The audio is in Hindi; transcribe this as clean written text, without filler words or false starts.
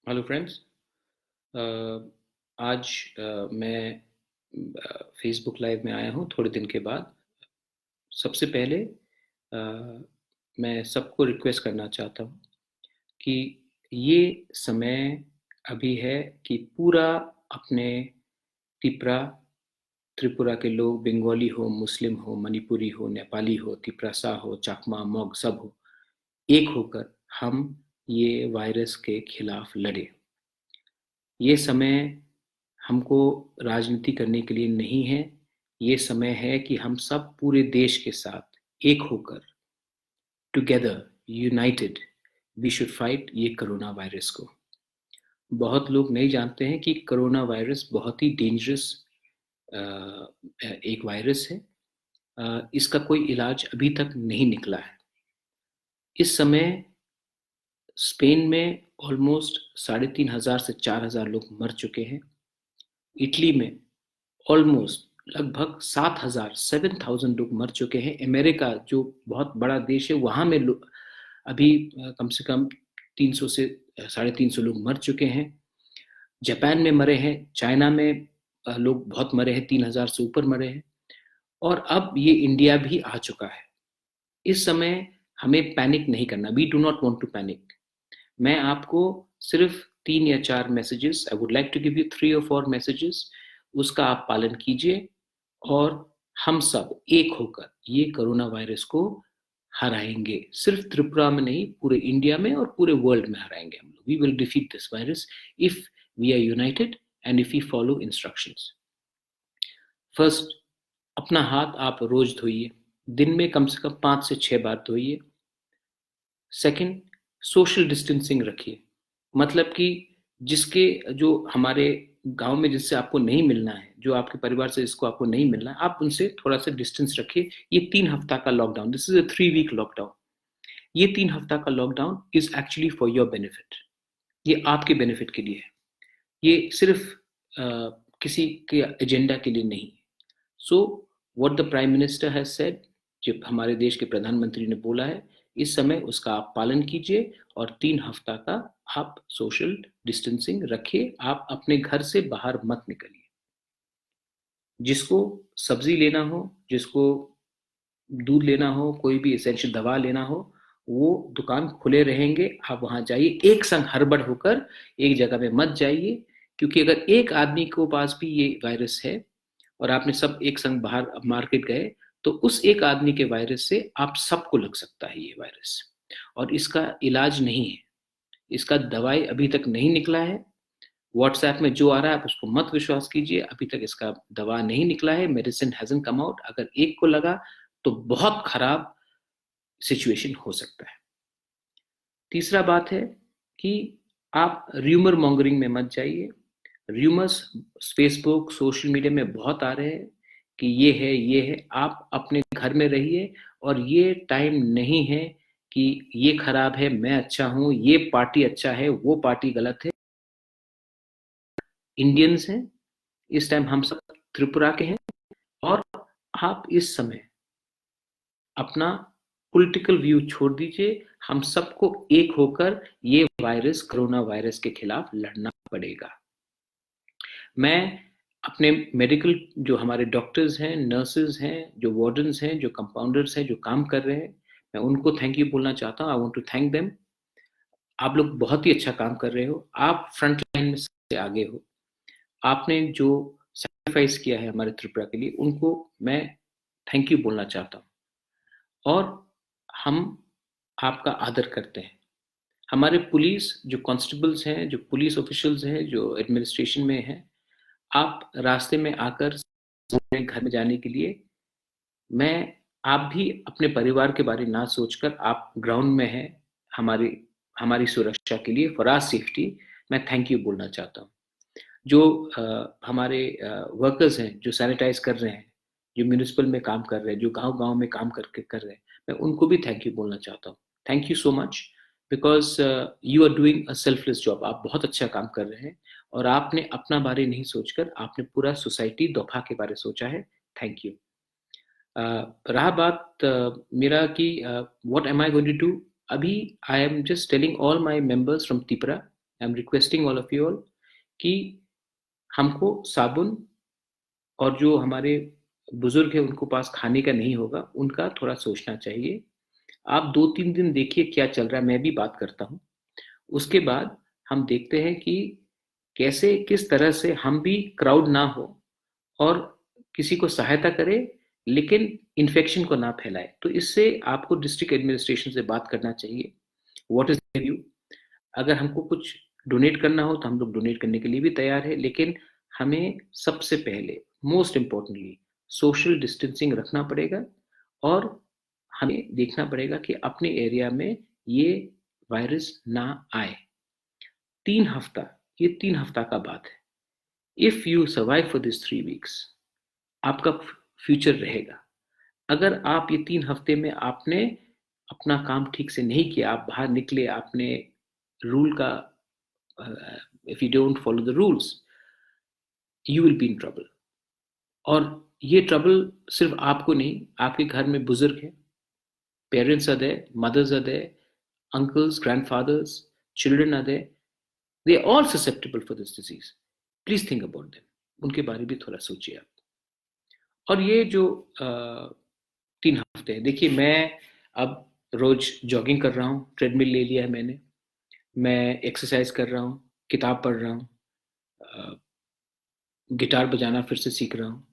Hello friends. आज मैं फेसबुक लाइव में आया हूँ थोड़े दिन के बाद। सबसे पहले मैं सबको रिक्वेस्ट करना चाहता हूँ कि ये समय अभी है कि पूरा अपने त्रिपुरा त्रिपुरा के लोग, बंगाली हो, मुस्लिम हो, मणिपुरी हो, नेपाली हो, तिपरासा हो, चाकमा, मोग सब हो, एक होकर हम ये वायरस के खिलाफ लड़े। ये समय हमको राजनीति करने के लिए नहीं है। ये समय है कि हम सब पूरे देश के साथ एक होकर, together, united, we should fight ये कोरोना वायरस को। बहुत लोग नहीं जानते हैं कि कोरोना वायरस बहुत ही डेंजरस एक वायरस है। इसका कोई इलाज अभी तक नहीं निकला है। इस समय स्पेन में ऑलमोस्ट 3,500 से 4,000 लोग मर चुके हैं। इटली में ऑलमोस्ट लगभग 7,000 लोग मर चुके हैं। अमेरिका जो बहुत बड़ा देश है, वहां में अभी कम से कम 300 से 350 लोग मर चुके हैं। जापान में मरे हैं, चाइना में लोग बहुत मरे हैं, 3,000 से ऊपर मरे हैं। और अब ये इंडिया भी आ चुका है। इस समय हमें पैनिक नहीं करना। We do not want to panic. मैं आपको सिर्फ 3 या 4 messages, I would like to give you 3 और 4 मैसेजेस, उसका आप पालन कीजिए और हम सब एक होकर ये कोरोना वायरस को हराएंगे। सिर्फ त्रिपुरा में नहीं, पूरे इंडिया में और पूरे वर्ल्ड में हराएंगे हम लोग। We will defeat this virus if we are united and if we follow instructions. First, अपना हाथ आप रोज धोइए। दिन में कम से कम 5 से 6 बार धोइए। सेकंड, सोशल डिस्टेंसिंग रखिए। मतलब कि जिसके जो हमारे गांव में जिससे आपको नहीं मिलना है, जो आपके परिवार से जिसको आपको नहीं मिलना है, आप उनसे थोड़ा सा डिस्टेंस रखिए। ये 3 हफ्ता का lockdown, this is a 3 week lockdown. ये 3 हफ्ता का lockdown is actually for your benefit. ये आपके बेनिफिट के लिए है। ये सिर्फ किसी के एजेंडा के लिए नहीं। So what the prime minister has said, जो हमारे देश के प्रधानमंत्री ने बोला है, इस समय उसका आप पालन कीजिए और 3 हफ्ता का आप सोशल डिस्टेंसिंग रखिए। आप अपने घर से बाहर मत निकलिए। जिसको सब्जी लेना हो, जिसको दूध लेना हो, कोई भी एसेंशियल दवा लेना हो, वो दुकान खुले रहेंगे। आप वहां जाइए, एक संग हड़बड़ होकर एक जगह में मत जाइए। क्योंकि अगर एक आदमी को पास भी ये वायरस है और आपने सब एक संग बाहर मार्केट गए, तो उस एक आदमी के वायरस से आप सबको लग सकता है ये वायरस। और इसका इलाज नहीं है, इसका दवाई अभी तक नहीं निकला है। व्हाट्सएप में जो आ रहा है आप उसको मत विश्वास कीजिए। अभी तक इसका दवा नहीं निकला है, मेडिसिन हैजंट कम आउट। अगर एक को लगा तो बहुत खराब सिचुएशन हो सकता है। तीसरा बात है कि आप र्यूमर मॉन्गरिंग में मत जाइए। र्यूमर्स फेसबुक, सोशल मीडिया में बहुत आ रहे हैं कि ये है, ये है। आप अपने घर में रहिए। और ये टाइम नहीं है कि ये खराब है, मैं अच्छा हूं, ये पार्टी अच्छा है, वो पार्टी गलत है। इंडियंस हैं, इस टाइम हम सब त्रिपुरा के हैं। और आप इस समय अपना पॉलिटिकल व्यू छोड़ दीजिए। हम सबको एक होकर ये वायरस, कोरोना वायरस के खिलाफ लड़ना पड़ेगा। मैं अपने मेडिकल, जो हमारे डॉक्टर्स हैं, नर्सेज हैं, जो वार्डन्स हैं, जो कंपाउंडर्स हैं, जो काम कर रहे हैं, मैं उनको थैंक यू बोलना चाहता हूँ। I want to thank them. आप लोग बहुत ही अच्छा काम कर रहे हो। आप फ्रंट लाइन में से आगे हो। आपने जो सैक्रिफाइस किया है हमारे त्रिपुरा के लिए, उनको मैं थैंक यू बोलना चाहता हूँ। और हम आपका आदर करते हैं। हमारे पुलिस जो कांस्टेबल्स हैं, जो पुलिस ऑफिशियल्स हैं, जो एडमिनिस्ट्रेशन में हैं, आप रास्ते में आकर अपने घर में जाने के लिए, मैं आप भी अपने परिवार के बारे में ना सोचकर आप ग्राउंड में हैं हमारी हमारी सुरक्षा के लिए, फॉर आवर सेफ्टी, मैं थैंक यू बोलना चाहता हूँ। जो हमारे वर्कर्स हैं, जो सैनिटाइज कर रहे हैं, जो म्यूनिसिपल में काम कर रहे हैं, जो गांव गांव में काम करके कर रहे हैं, मैं उनको भी थैंक यू बोलना चाहता हूँ। Thank you so much, because you are doing a selfless job. आप बहुत अच्छा काम कर रहे हैं और आपने अपना बारे नहीं सोचकर आपने पूरा सोसाइटी, दोफा के बारे सोचा है। Thank you. रहा बात मेरा कि what am I going to do, अभी I am just telling all my members from Tripura I am requesting all of you all कि हमको साबुन, और जो हमारे बुजुर्ग हैं उनको पास खाने का नहीं होगा, उनका थोड़ा सोचना चाहिए। आप 2-3 दिन देखिए क्या चल रहा है, मैं भी बात करता हूँ। उसके बाद हम देखते हैं कि कैसे, किस तरह से हम भी क्राउड ना हो और किसी को सहायता करें, लेकिन इन्फेक्शन को ना फैलाए। तो इससे आपको डिस्ट्रिक्ट एडमिनिस्ट्रेशन से बात करना चाहिए। व्हाट इज व्यू, अगर हमको कुछ डोनेट करना हो तो हम लोग डोनेट करने के लिए भी तैयार है, लेकिन हमें सबसे पहले, मोस्ट इम्पोर्टेंटली, सोशल डिस्टेंसिंग रखना पड़ेगा और हमें देखना पड़ेगा कि अपने एरिया में ये वायरस ना आए। 3 हफ्ता, ये 3 हफ्ता का बात है। If you survive for this 3 weeks, आपका फ्यूचर रहेगा। अगर आप ये 3 हफ्ते में आपने अपना काम ठीक से नहीं किया, आप बाहर निकले, आपने रूल का, if you don't follow the rules, you will be in trouble. और ये ट्रबल सिर्फ आपको नहीं, आपके घर में बुजुर्ग हैं, parents are there, mothers are there, uncles, grandfathers, children are there. They are all susceptible for this disease. Please think about them. उनके बारे में भी थोड़ा सोचिए आप। और ये जो 3 हफ्ते हैं, देखिए मैं अब रोज जॉगिंग कर रहा हूँ, ट्रेडमिल ले लिया है मैंने, मैं एक्सरसाइज कर रहा हूँ, किताब पढ़ रहा हूँ, गिटार बजाना फिर से सीख रहा हूँ।